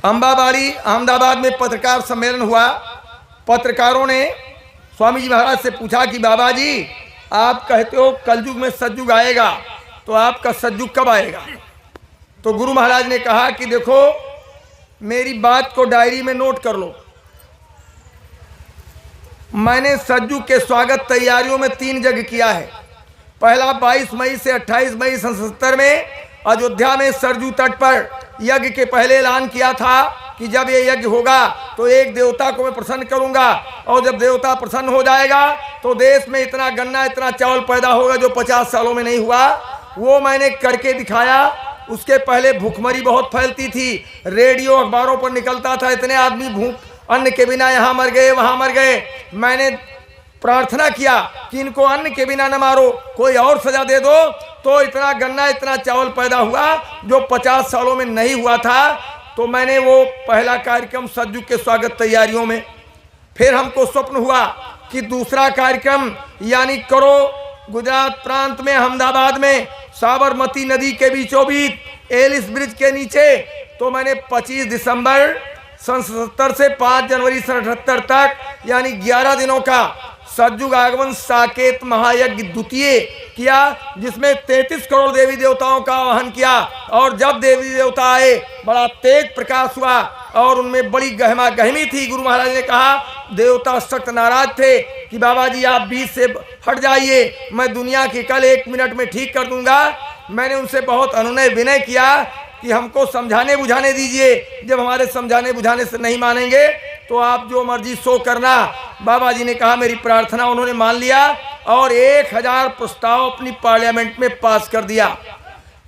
अम्बाबाड़ी अहमदाबाद में पत्रकार सम्मेलन हुआ। पत्रकारों ने स्वामी जी महाराज से पूछा कि बाबा जी, आप कहते हो कलयुग में सतयुग आएगा, तो आपका सतयुग कब आएगा? तो गुरु महाराज ने कहा कि देखो, मेरी बात को डायरी में नोट कर लो। मैंने सतयुग के स्वागत तैयारियों में 3 जगह किया है। पहला 22 मई से 28 मई 1970 में अयोध्या में सरजू तट पर यज्ञ के पहले ऐलान किया था कि जब ये यज्ञ होगा तो एक देवता को मैं प्रसन्न करूंगा, और जब देवता प्रसन्न हो जाएगा तो देश में इतना गन्ना, इतना चावल पैदा होगा जो 50 सालों में नहीं हुआ। वो मैंने करके दिखाया। उसके पहले भूखमरी बहुत फैलती थी, रेडियो अखबारों पर निकलता था, इतने आदमी भूख अन्न के बिना यहाँ मर गए, वहाँ मर गए। मैंने प्रार्थना किया कि इनको अन्न के बिना न मारो, कोई और सजा दे दो। तो इतना गन्ना, इतना चावल पैदा हुआ जो 50 सालों में नहीं हुआ था। तो मैंने वो पहला कार्यक्रम सतयुग के स्वागत तैयारियों में। फिर हमको स्वप्न हुआ कि दूसरा कार्यक्रम यानी करो गुजरात प्रांत में अहमदाबाद में साबरमती नदी के बीचों बीच एलिस ब्रिज के नीचे। तो मैंने 25 दिसंबर 1970 से 5 जनवरी 1978 तक यानी 11 दिनों का सतयुग आगमन साकेत महायज्ञ द्वितीय किया, जिसमें 33 करोड़ देवी देवताओं का आवाहन किया। और जब देवी देवता आए बड़ा तेज प्रकाश हुआ और उनमें बड़ी गहमा गहमी थी। गुरु महाराज ने कहा, देवता सख्त नाराज थे कि बाबा जी आप बीच से हट जाइए, मैं दुनिया की कल 1 मिनट में ठीक कर दूंगा। मैंने उनसे बहुत अनुनय विनय किया कि हमको समझाने बुझाने दीजिए, जब हमारे समझाने बुझाने से नहीं मानेंगे तो आप जो मर्जी सो करना। बाबा जी ने कहा, मेरी प्रार्थना उन्होंने मान लिया और 1000 प्रस्ताव अपनी पार्लियामेंट में पास कर दिया।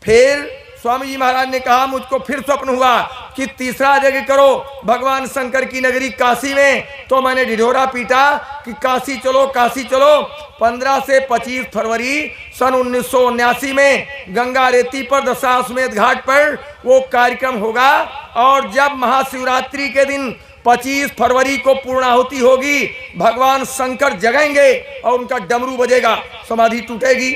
फिर स्वामी जी महाराज ने कहा, मुझको फिर स्वप्न हुआ कि तीसरा जगह करो भगवान शंकर की नगरी काशी में। तो मैंने ढिढोरा पीटा कि काशी चलो, काशी चलो। 15 से 25 फरवरी सन 1979 में गंगा रेती पर दशाश्वमेध घाट पर वो कार्यक्रम होगा। और जब महाशिवरात्रि के दिन 25 फरवरी को पूर्णाहुति होगी, भगवान शंकर जगेंगे और उनका डमरू बजेगा, समाधि टूटेगी।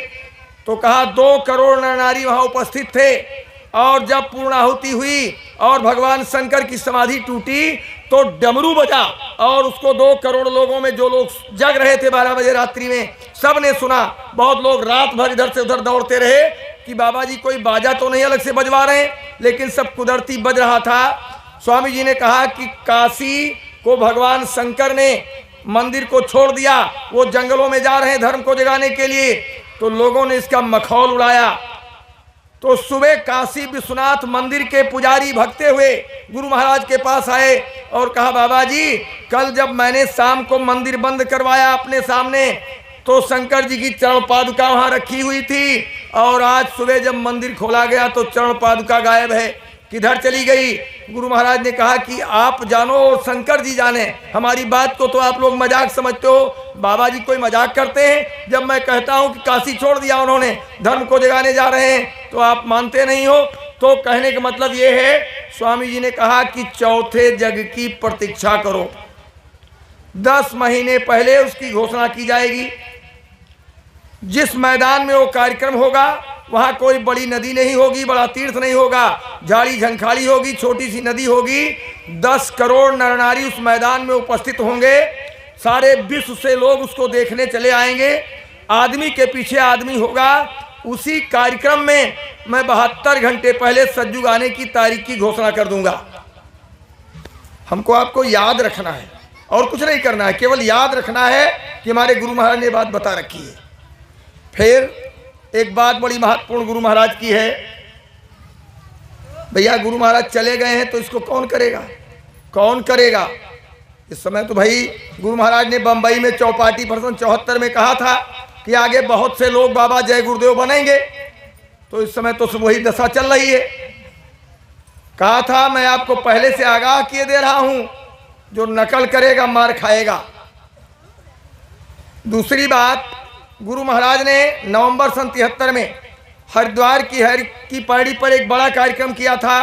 तो कहा 2 करोड़ नर नारी वहाँ उपस्थित थे। और जब पूर्णाहुति हुई और भगवान शंकर की समाधि टूटी तो डमरू बजा और उसको 2 करोड़ लोगों में, जो लोग जग रहे थे 12 बजे रात्रि में, सब ने सुना। बहुत लोग रात भर इधर से उधर दौड़ते रहे कि बाबा जी कोई बाजा तो नहीं अलग से बजवा रहे हैं, लेकिन सब कुदरती बज रहा था। स्वामी जी ने कहा कि काशी को भगवान शंकर ने मंदिर को छोड़ दिया, वो जंगलों में जा रहे हैं धर्म को जगाने के लिए। तो लोगों ने इसका मखौल उड़ाया। तो सुबह काशी विश्वनाथ मंदिर के पुजारी भगते हुए गुरु महाराज के पास आए और कहा, बाबा जी कल जब मैंने शाम को मंदिर बंद करवाया अपने सामने तो शंकर जी की चरण पादुका वहाँ रखी हुई थी, और आज सुबह जब मंदिर खोला गया तो चरण पादुका गायब है, किधर चली गई? गुरु महाराज ने कहा कि आप जानो और शंकर जी जाने, हमारी बात को तो आप लोग मजाक समझते हो। बाबा जी कोई मजाक करते हैं? जब मैं कहता हूं कि काशी छोड़ दिया उन्होंने, धर्म को जगाने जा रहे हैं, तो आप मानते नहीं हो। तो कहने का मतलब ये है, स्वामी जी ने कहा कि चौथे जग की प्रतीक्षा करो, 10 महीने पहले उसकी घोषणा की जाएगी। जिस मैदान में वो कार्यक्रम होगा वहाँ कोई बड़ी नदी नहीं होगी, बड़ा तीर्थ नहीं होगा, झाड़ी झंखाड़ी होगी, छोटी सी नदी होगी। 10 करोड़ नर नारी उस मैदान में उपस्थित होंगे। सारे विश्व से लोग उसको देखने चले आएंगे। आदमी के पीछे आदमी होगा। उसी कार्यक्रम में मैं 72 घंटे पहले सतयुग आने की तारीख की घोषणा कर दूंगा। हमको आपको याद रखना है और कुछ नहीं करना है, केवल याद रखना है कि हमारे गुरु महाराज ने बात बता रखी है। फिर एक बात बड़ी महत्वपूर्ण गुरु महाराज की है। भैया गुरु महाराज चले गए हैं तो इसको कौन करेगा? कौन करेगा? इस समय तो भाई गुरु महाराज ने बंबई में चौपाटी पर 74 में कहा था कि आगे बहुत से लोग बाबा जय गुरुदेव बनेंगे। तो इस समय तो वही दशा चल रही है। कहा था, मैं आपको पहले से आगाह किए दे रहा हूं, जो नकल करेगा मार खाएगा। दूसरी बात, गुरु महाराज ने नवंबर सन 73 में हरिद्वार की पहाड़ी पर एक बड़ा कार्यक्रम किया था।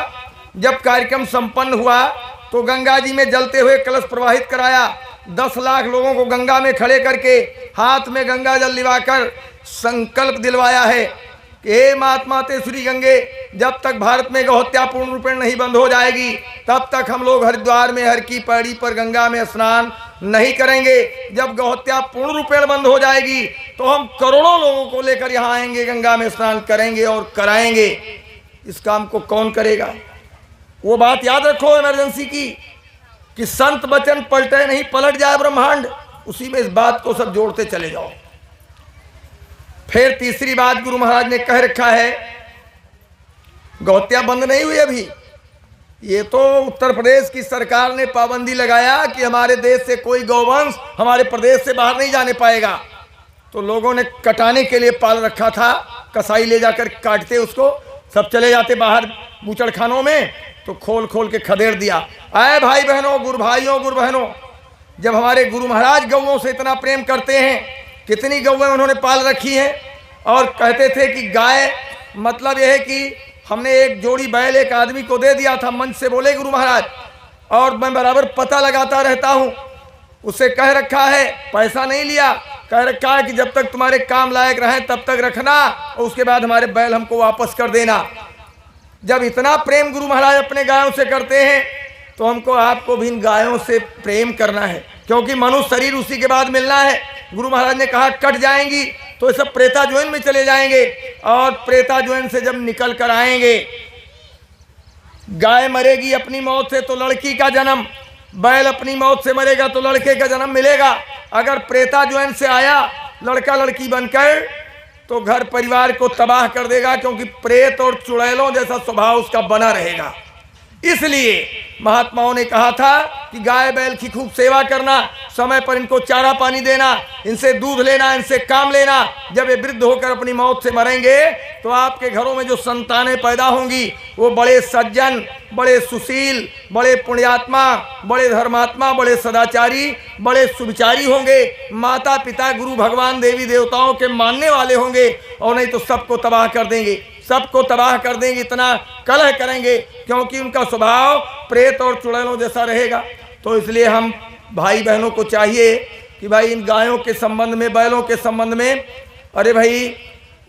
जब कार्यक्रम संपन्न हुआ तो गंगा जी में जलते हुए कलश प्रवाहित कराया। 10 लाख लोगों को गंगा में खड़े करके हाथ में गंगा जल लिवाकर संकल्प दिलवाया है कि हे महात्मा ते श्री गंगे, जब तक भारत में गौ हत्या पूर्ण रूपेण नहीं बंद हो जाएगी तब तक हम लोग हरिद्वार में हर की पैड़ी पर गंगा में स्नान नहीं करेंगे। जब गौहत्या पूर्ण रूपेण बंद हो जाएगी तो हम करोड़ों लोगों को लेकर यहाँ आएंगे, गंगा में स्नान करेंगे और कराएंगे। इस काम को कौन करेगा? वो बात याद रखो इमरजेंसी की, कि संत वचन पलटे नहीं पलट जाए ब्रह्मांड। उसी में इस बात को सब जोड़ते चले जाओ। फिर तीसरी बात गुरु महाराज ने कह रखा है, गौहत्या बंद नहीं हुई अभी। ये तो उत्तर प्रदेश की सरकार ने पाबंदी लगाया कि हमारे देश से कोई गौवंश हमारे प्रदेश से बाहर नहीं जाने पाएगा। तो लोगों ने कटाने के लिए पाल रखा था, कसाई ले जाकर काटते उसको, सब चले जाते बाहर बूचड़खानों में, तो खोल खोल के खदेड़ दिया। आए भाई बहनों, गुरु भाइयों, गुरु बहनों, जब हमारे गुरु महाराज गौओं से इतना प्रेम करते हैं, कितनी गौएं उन्होंने पाल रखी हैं, और कहते थे कि गाय मतलब यह है कि हमने एक जोड़ी बैल एक आदमी को दे दिया था, मंच से बोले गुरु महाराज, और मैं बराबर पता लगाता रहता हूँ। उससे कह रखा है, पैसा नहीं लिया, कह रखा है कि जब तक तुम्हारे काम लायक रहें तब तक रखना, और उसके बाद हमारे बैल हमको वापस कर देना। जब इतना प्रेम गुरु महाराज अपने गायों से करते हैं तो हमको आपको भी इन गायों से प्रेम करना है, क्योंकि मनुष्य शरीर उसी के बाद मिलना है। गुरु महाराज ने कहा कट जाएंगी तो सब प्रेताजोइन में चले जाएंगे, और प्रेताजोइन से जब निकल कर आएंगे, गाय मरेगी अपनी मौत से तो लड़की का जन्म, बैल अपनी मौत से मरेगा तो लड़के का जन्म मिलेगा। अगर प्रेताजोइन से आया लड़का लड़की बनकर तो घर परिवार को तबाह कर देगा, क्योंकि प्रेत और चुड़ैलों जैसा स्वभाव उसका बना रहेगा। इसलिए महात्माओं ने कहा था कि गाय बैल की खूब सेवा करना, समय पर इनको चारा पानी देना, इनसे दूध लेना, इनसे काम लेना। जब ये वृद्ध होकर अपनी मौत से मरेंगे तो आपके घरों में जो संतानें पैदा होंगी वो बड़े सज्जन, बड़े सुशील, बड़े पुण्यात्मा, बड़े धर्मात्मा, बड़े सदाचारी, बड़े सुविचारी होंगे। माता पिता गुरु भगवान देवी देवताओं के मानने वाले होंगे, और नहीं तो सबको तबाह कर देंगे, सबको तबाह कर देंगे, इतना कलह करेंगे, क्योंकि उनका स्वभाव प्रेत और चुड़ैलों जैसा रहेगा। तो इसलिए हम भाई बहनों को चाहिए कि भाई इन गायों के संबंध में, बैलों के संबंध में, अरे भाई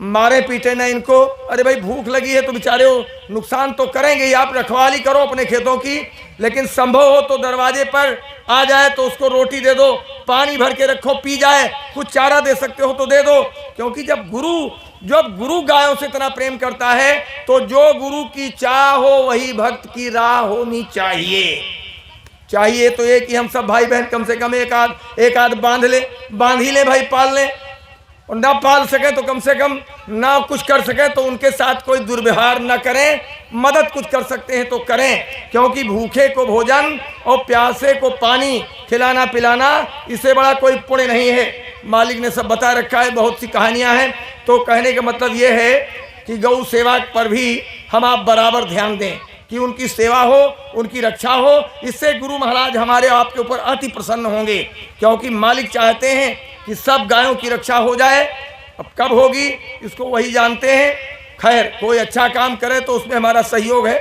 मारे पीटे ना इनको। अरे भाई भूख लगी है तो बेचारे नुकसान तो करेंगे ही, आप रखवाली करो अपने खेतों की, लेकिन संभव हो तो दरवाजे पर आ जाए तो उसको रोटी दे दो, पानी भर के रखो पी जाए, कुछ चारा दे सकते हो तो दे दो। क्योंकि जब गुरु गायों से इतना प्रेम करता है तो जो गुरु की चाह हो वही भक्त की राह होनी चाहिए। तो ये कि हम सब भाई बहन कम से कम एक आध बांध ही ले भाई, पाल लें, और ना पाल सके तो कम से कम ना कुछ कर सके तो उनके साथ कोई दुर्व्यवहार न करें, मदद कुछ कर सकते हैं तो करें। क्योंकि भूखे को भोजन और प्यासे को पानी खिलाना पिलाना, इससे बड़ा कोई पुण्य नहीं है। मालिक ने सब बता रखा है, बहुत सी कहानियां हैं। तो कहने का मतलब ये है कि गौ सेवा पर भी हम आप बराबर ध्यान दें कि उनकी सेवा हो, उनकी रक्षा हो। इससे गुरु महाराज हमारे आपके ऊपर अति प्रसन्न होंगे, क्योंकि मालिक चाहते हैं कि सब गायों की रक्षा हो जाए। अब कब होगी इसको वही जानते हैं। खैर, कोई अच्छा काम करे तो उसमें हमारा सहयोग है।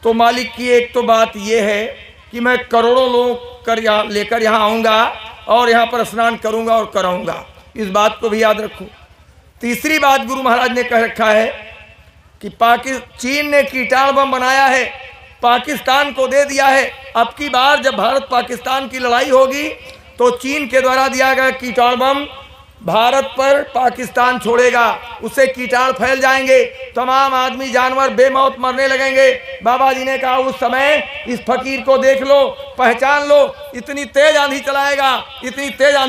तो मालिक की एक तो बात यह है कि मैं करोड़ों लोग लेकर यहाँ आऊँगा और यहाँ पर स्नान करूँगा और कराऊँगा। इस बात को भी याद रखो। तीसरी बात गुरु महाराज ने कह रखा है कि चीन ने कीटाणु बम बनाया है, पाकिस्तान को दे दिया है। अब की बार जब भारत पाकिस्तान की लड़ाई होगी तो चीन के द्वारा दिया गया कीटाणु बम भारत पर पाकिस्तान छोड़ेगा, उससे कीटाणु फैल जाएंगे, तमाम आदमी जानवर बेमौत मरने लगेंगे। बाबा जी ने कहा उस समय इस फकीर को देख लो, पहचान लो, इतनी तेज आंधी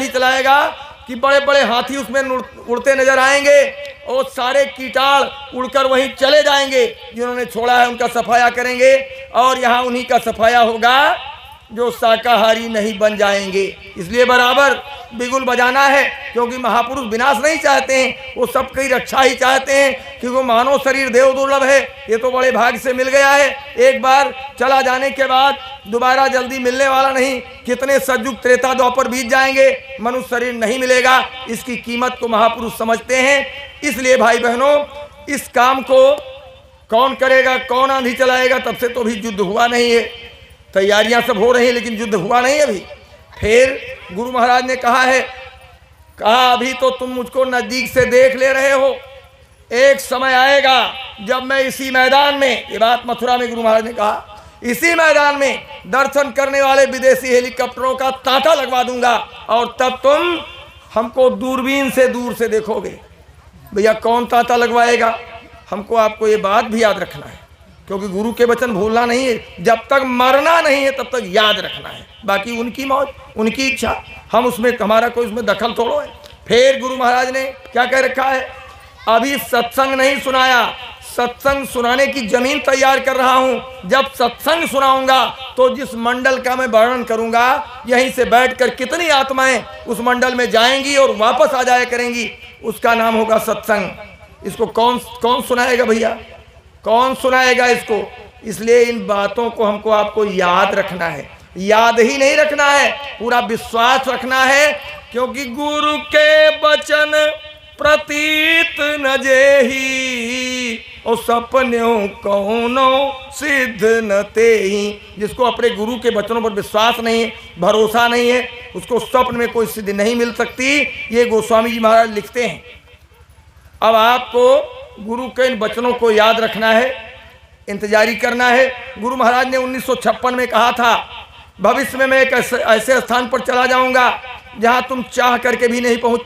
चलाएगा कि बड़े बड़े हाथी उसमें उड़ते नजर आएंगे और सारे कीटाणु उड़कर वहीं चले जाएंगे। जिन्होंने छोड़ा है उनका सफाया करेंगे, और यहाँ उन्हीं का सफाया होगा जो शाकाहारी नहीं बन जाएंगे। इसलिए बराबर बिगुल बजाना है, क्योंकि महापुरुष विनाश नहीं चाहते हैं, वो सबकी रक्षा ही चाहते हैं। क्योंकि मानव शरीर देव दुर्लभ है, ये तो बड़े भाग्य से मिल गया है। एक बार चला जाने के बाद दोबारा जल्दी मिलने वाला नहीं। कितने सतयुग त्रेता द्वापर बीत जाएंगे, मनुष्य शरीर नहीं मिलेगा। इसकी कीमत को महापुरुष समझते हैं। इसलिए भाई बहनों, इस काम को कौन करेगा, कौन आंधी चलाएगा? तब से तो अभी युद्ध हुआ नहीं है, तैयारियां सब हो रही हैं, लेकिन युद्ध हुआ नहीं अभी। फिर गुरु महाराज ने कहा अभी तो तुम मुझको नजदीक से देख ले रहे हो, एक समय आएगा जब मैं इसी मैदान में, ये बात मथुरा में गुरु महाराज ने कहा, इसी मैदान में दर्शन करने वाले विदेशी हेलीकॉप्टरों का तांता लगवा दूंगा और तब तुम हमको दूरबीन से दूर से देखोगे। भैया कौन तांता लगवाएगा? हमको आपको ये बात भी याद रखना है, क्योंकि गुरु के वचन भूलना नहीं है। जब तक मरना नहीं है तब तक याद रखना है। बाकी उनकी मौत, उनकी इच्छा, हम उसमें, हमारा कोई उसमें दखल थोड़ो है। फिर गुरु महाराज ने क्या कह रखा है? अभी सत्संग नहीं सुनाया, सत्संग सुनाने की जमीन तैयार कर रहा हूं। जब सत्संग सुनाऊंगा तो जिस मंडल का मैं वर्णन करूंगा, यहीं से बैठकर कितनी आत्माएं उस मंडल में जाएंगी और वापस आ जाया करेंगी, उसका नाम होगा सत्संग। इसको कौन कौन सुनाएगा भैया? कौन सुनाएगा इसको? इसलिए इन बातों को हमको आपको याद रखना है। याद ही नहीं रखना है, पूरा विश्वास रखना है, क्योंकि गुरु के वचन प्रतीत न जेही और सपन्यों कौनो सिद्ध न तेही। जिसको अपने गुरु के वचनों पर विश्वास नहीं है, भरोसा नहीं है, उसको स्वप्न में कोई सिद्धि नहीं मिल सकती। ये गोस्वामी जी महाराज लिखते हैं। अब आपको गुरु के इन वचनों को याद रखना है, इंतजारी करना है। गुरु महाराज ने 1956 में कहा था, भविष्य में मैं एक ऐसे स्थान पर चला जाऊंगा जहां तुम चाह करके भी नहीं पहुंच पाओ।